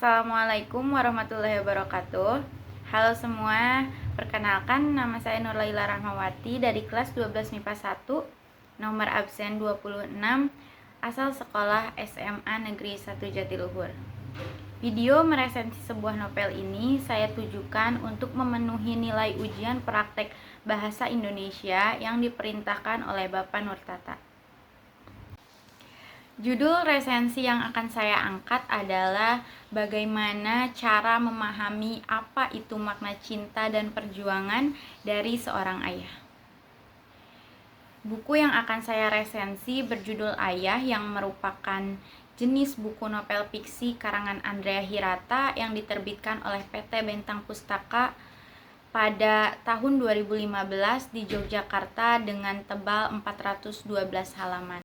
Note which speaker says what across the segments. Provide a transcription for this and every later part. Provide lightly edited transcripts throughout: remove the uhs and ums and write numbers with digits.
Speaker 1: Assalamualaikum warahmatullahi wabarakatuh. Halo semua, perkenalkan nama saya Nurlaila Rahmawati dari kelas 12 MIPA 1, nomor absen 26, asal sekolah SMA Negeri 1 Jatiluhur. Video meresensi sebuah novel ini saya tujukan untuk memenuhi nilai ujian praktek bahasa Indonesia yang diperintahkan oleh Bapak Nurtata. Judul resensi yang akan saya angkat adalah bagaimana cara memahami apa itu makna cinta dan perjuangan dari seorang ayah. Buku yang akan saya resensi berjudul Ayah, yang merupakan jenis buku novel fiksi karangan Andrea Hirata yang diterbitkan oleh PT Bentang Pustaka pada tahun 2015 di Yogyakarta dengan tebal 412 halaman.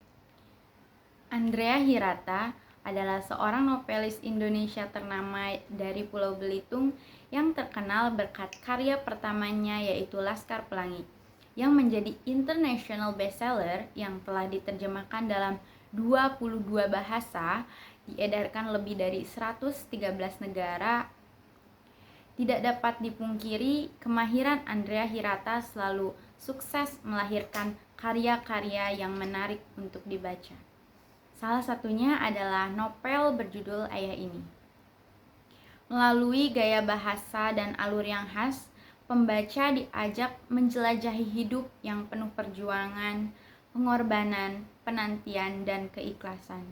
Speaker 1: Andrea Hirata adalah seorang novelis Indonesia ternama dari Pulau Belitung yang terkenal berkat karya pertamanya yaitu Laskar Pelangi, yang menjadi international bestseller yang telah diterjemahkan dalam 22 bahasa, diedarkan lebih dari 113 negara. Tidak dapat dipungkiri, kemahiran Andrea Hirata selalu sukses melahirkan karya-karya yang menarik untuk dibaca. Salah satunya adalah novel berjudul Ayah ini. Melalui gaya bahasa dan alur yang khas, pembaca diajak menjelajahi hidup yang penuh perjuangan, pengorbanan, penantian, dan keikhlasan.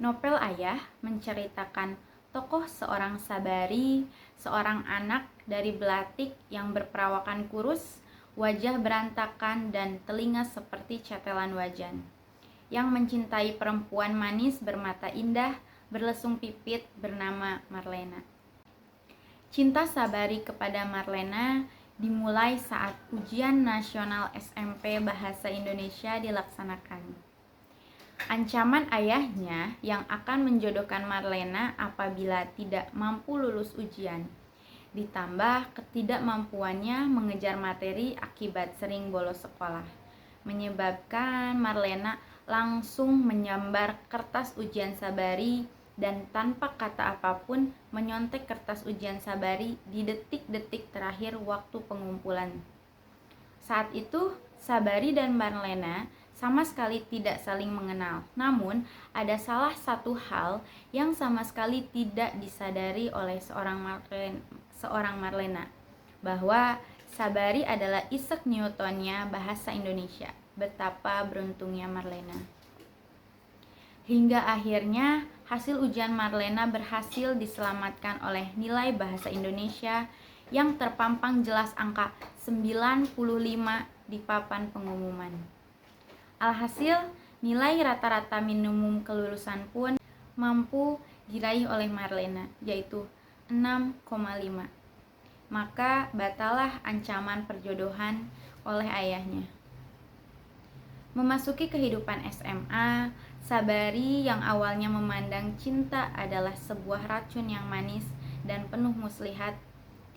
Speaker 1: Novel Ayah menceritakan tokoh seorang Sabari, seorang anak dari Belatik yang berperawakan kurus, wajah berantakan, dan telinga seperti cetelan wajan, yang mencintai perempuan manis bermata indah, berlesung pipit bernama Marlena. Cinta Sabari kepada Marlena dimulai saat ujian nasional SMP Bahasa Indonesia dilaksanakan. Ancaman ayahnya yang akan menjodohkan Marlena apabila tidak mampu lulus ujian, ditambah ketidakmampuannya mengejar materi akibat sering bolos sekolah, menyebabkan Marlena langsung menyambar kertas ujian Sabari dan tanpa kata apapun menyontek kertas ujian Sabari di detik-detik terakhir waktu pengumpulan. Saat itu Sabari dan Marlena sama sekali tidak saling mengenal. Namun ada salah satu hal yang sama sekali tidak disadari oleh seorang Marlena, bahwa Sabari adalah Isaac Newtonnya bahasa Indonesia. Betapa beruntungnya Marlena. Hingga akhirnya hasil ujian Marlena berhasil diselamatkan oleh nilai bahasa Indonesia yang terpampang jelas angka 95 di papan pengumuman. Alhasil, nilai rata-rata minimum kelulusan pun mampu diraih oleh Marlena, yaitu 6,5. Maka batalah ancaman perjodohan oleh ayahnya. Memasuki kehidupan SMA, Sabari yang awalnya memandang cinta adalah sebuah racun yang manis dan penuh muslihat,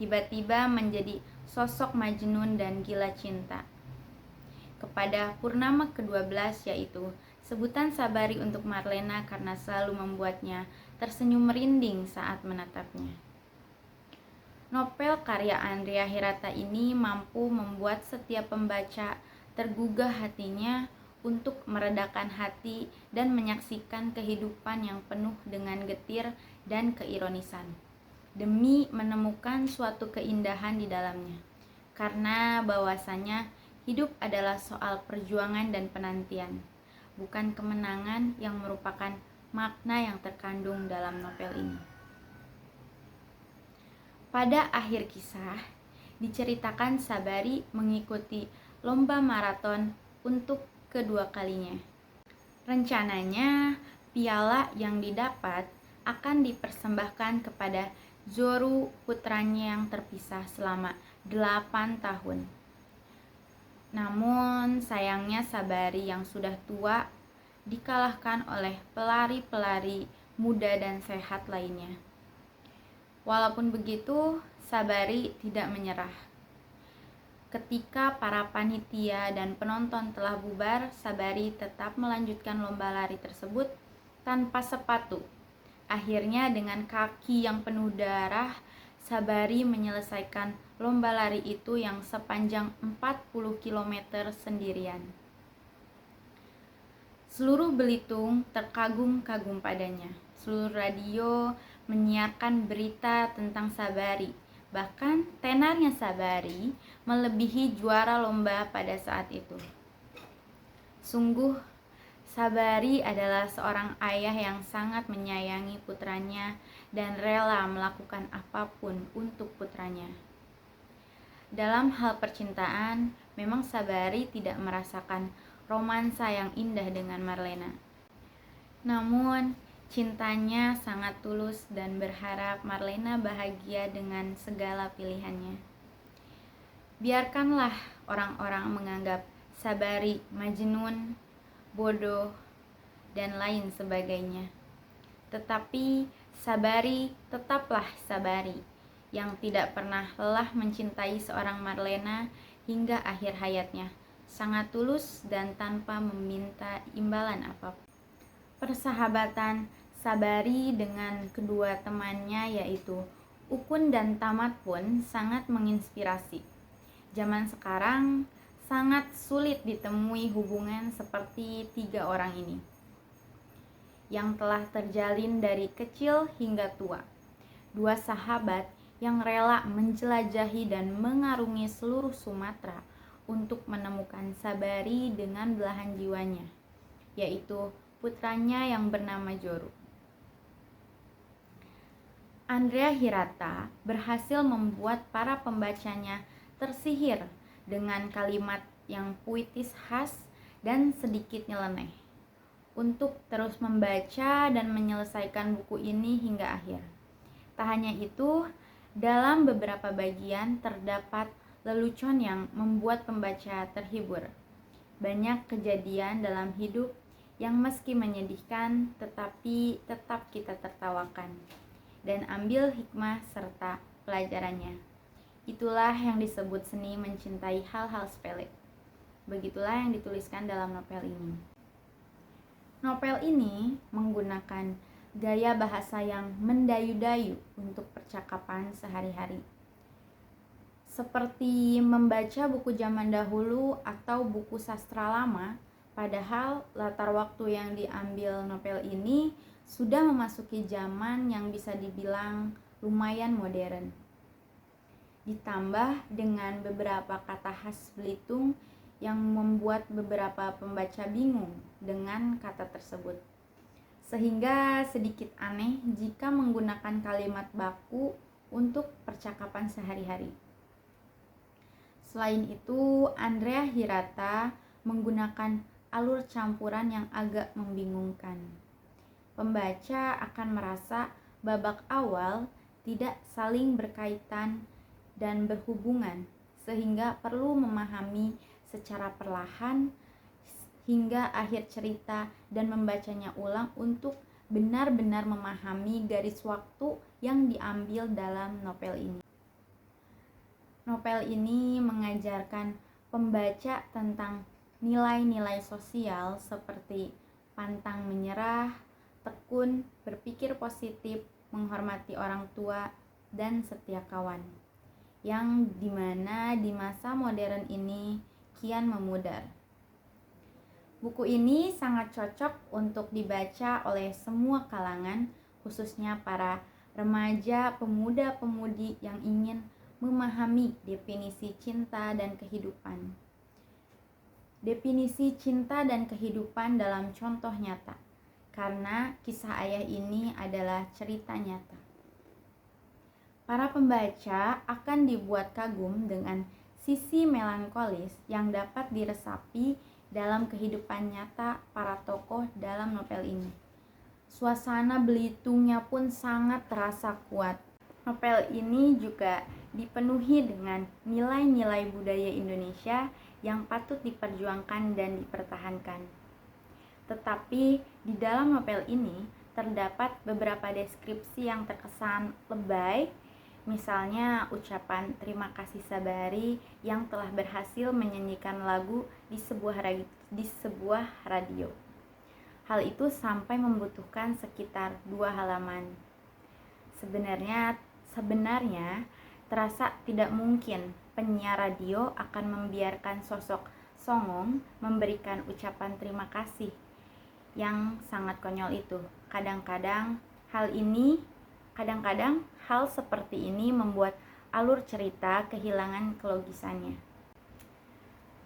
Speaker 1: tiba-tiba menjadi sosok Majnun dan gila cinta kepada Purnama ke-12, yaitu sebutan Sabari untuk Marlena karena selalu membuatnya tersenyum merinding saat menatapnya. Novel karya Andrea Hirata ini mampu membuat setiap pembaca tergugah hatinya untuk meredakan hati dan menyaksikan kehidupan yang penuh dengan getir dan keironisan, demi menemukan suatu keindahan di dalamnya. Karena bahwasanya hidup adalah soal perjuangan dan penantian, bukan kemenangan yang merupakan makna yang terkandung dalam novel ini. Pada akhir kisah, diceritakan Sabari mengikuti lomba maraton untuk kedua kalinya. Rencananya, piala yang didapat akan dipersembahkan kepada Zoru, putranya yang terpisah selama 8 tahun. Namun, sayangnya Sabari yang sudah tua dikalahkan oleh pelari-pelari muda dan sehat lainnya. Walaupun begitu, Sabari tidak menyerah. Ketika para panitia dan penonton telah bubar, Sabari tetap melanjutkan lomba lari tersebut tanpa sepatu, Akhirnya dengan kaki yang penuh darah, Sabari menyelesaikan lomba lari itu yang sepanjang 40 km sendirian. Seluruh Belitung terkagum-kagum padanya. Seluruh radio menyiarkan berita tentang Sabari. Bahkan tenarnya Sabari melebihi juara lomba pada saat itu. Sungguh, Sabari adalah seorang ayah yang sangat menyayangi putranya dan rela melakukan apapun untuk putranya. Dalam hal percintaan, memang Sabari tidak merasakan romansa yang indah dengan Marlena. Namun, cintanya sangat tulus dan berharap Marlena bahagia dengan segala pilihannya. Biarkanlah orang-orang menganggap Sabari majnun, bodoh, dan lain sebagainya. Tetapi Sabari tetaplah Sabari yang tidak pernah lelah mencintai seorang Marlena hingga akhir hayatnya, sangat tulus dan tanpa meminta imbalan apapun. Persahabatan Sabari dengan kedua temannya yaitu Ukun dan Tamat pun sangat menginspirasi. Zaman sekarang sangat sulit ditemui hubungan seperti tiga orang ini yang telah terjalin dari kecil hingga tua. Dua sahabat yang rela menjelajahi dan mengarungi seluruh Sumatera untuk menemukan Sabari dengan belahan jiwanya, yaitu putranya yang bernama Joru. Andrea Hirata berhasil membuat para pembacanya tersihir dengan kalimat yang puitis khas dan sedikit nyeleneh untuk terus membaca dan menyelesaikan buku ini hingga akhir. Tak hanya itu, dalam beberapa bagian terdapat lelucon yang membuat pembaca terhibur. Banyak kejadian dalam hidup yang meski menyedihkan tetapi tetap kita tertawakan dan ambil hikmah serta pelajarannya. Itulah yang disebut seni mencintai hal-hal sepele. Begitulah yang dituliskan dalam novel ini. Novel ini menggunakan gaya bahasa yang mendayu-dayu untuk percakapan sehari-hari. Seperti membaca buku zaman dahulu atau buku sastra lama, padahal latar waktu yang diambil novel ini sudah memasuki zaman yang bisa dibilang lumayan modern. Ditambah dengan beberapa kata khas Belitung yang membuat beberapa pembaca bingung dengan kata tersebut. Sehingga sedikit aneh jika menggunakan kalimat baku untuk percakapan sehari-hari. Selain itu, Andrea Hirata menggunakan alur campuran yang agak membingungkan. Pembaca akan merasa babak awal tidak saling berkaitan dan berhubungan, sehingga perlu memahami secara perlahan hingga akhir cerita dan membacanya ulang untuk benar-benar memahami garis waktu yang diambil dalam novel ini. Novel ini mengajarkan pembaca tentang nilai-nilai sosial seperti pantang menyerah, tekun, berpikir positif, menghormati orang tua, dan setia kawan, yang dimana di masa modern ini kian memudar. Buku ini sangat cocok untuk dibaca oleh semua kalangan, khususnya para remaja, pemuda-pemudi yang ingin memahami definisi cinta dan kehidupan. Definisi cinta dan kehidupan dalam contoh nyata, karena kisah ayah ini adalah cerita nyata. Para pembaca akan dibuat kagum dengan sisi melankolis yang dapat diresapi dalam kehidupan nyata para tokoh dalam novel ini. Suasana Belitungnya pun sangat terasa kuat. Novel ini juga dipenuhi dengan nilai-nilai budaya Indonesia yang patut diperjuangkan dan dipertahankan. Tetapi di dalam novel ini terdapat beberapa deskripsi yang terkesan lebay. Misalnya ucapan terima kasih Sabari yang telah berhasil menyanyikan lagu di sebuah radio. Hal itu sampai membutuhkan sekitar 2 halaman. Sebenarnya terasa tidak mungkin penyiar radio akan membiarkan sosok songong memberikan ucapan terima kasih yang sangat konyol itu. Kadang-kadang hal seperti ini membuat alur cerita kehilangan kelogisannya.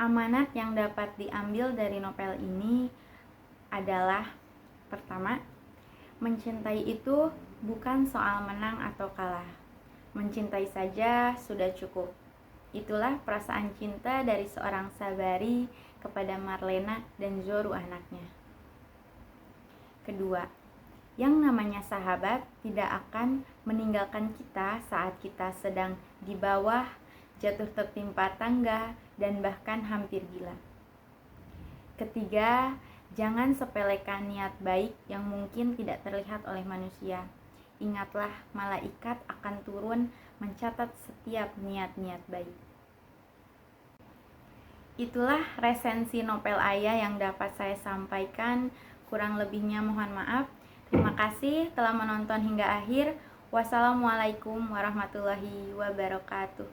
Speaker 1: Amanat yang dapat diambil dari novel ini adalah: pertama, mencintai itu bukan soal menang atau kalah. Mencintai saja sudah cukup. Itulah perasaan cinta dari seorang Sabari kepada Marlena dan Zoru anaknya. Kedua, yang namanya sahabat tidak akan meninggalkan kita saat kita sedang di bawah, jatuh tertimpa tangga, dan bahkan hampir gila. Ketiga, jangan sepelekan niat baik yang mungkin tidak terlihat oleh manusia. Ingatlah, malaikat akan turun mencatat setiap niat-niat baik. Itulah resensi novel Ayah yang dapat saya sampaikan. Kurang lebihnya mohon maaf. Terima kasih telah menonton hingga akhir. Wassalamualaikum warahmatullahi wabarakatuh.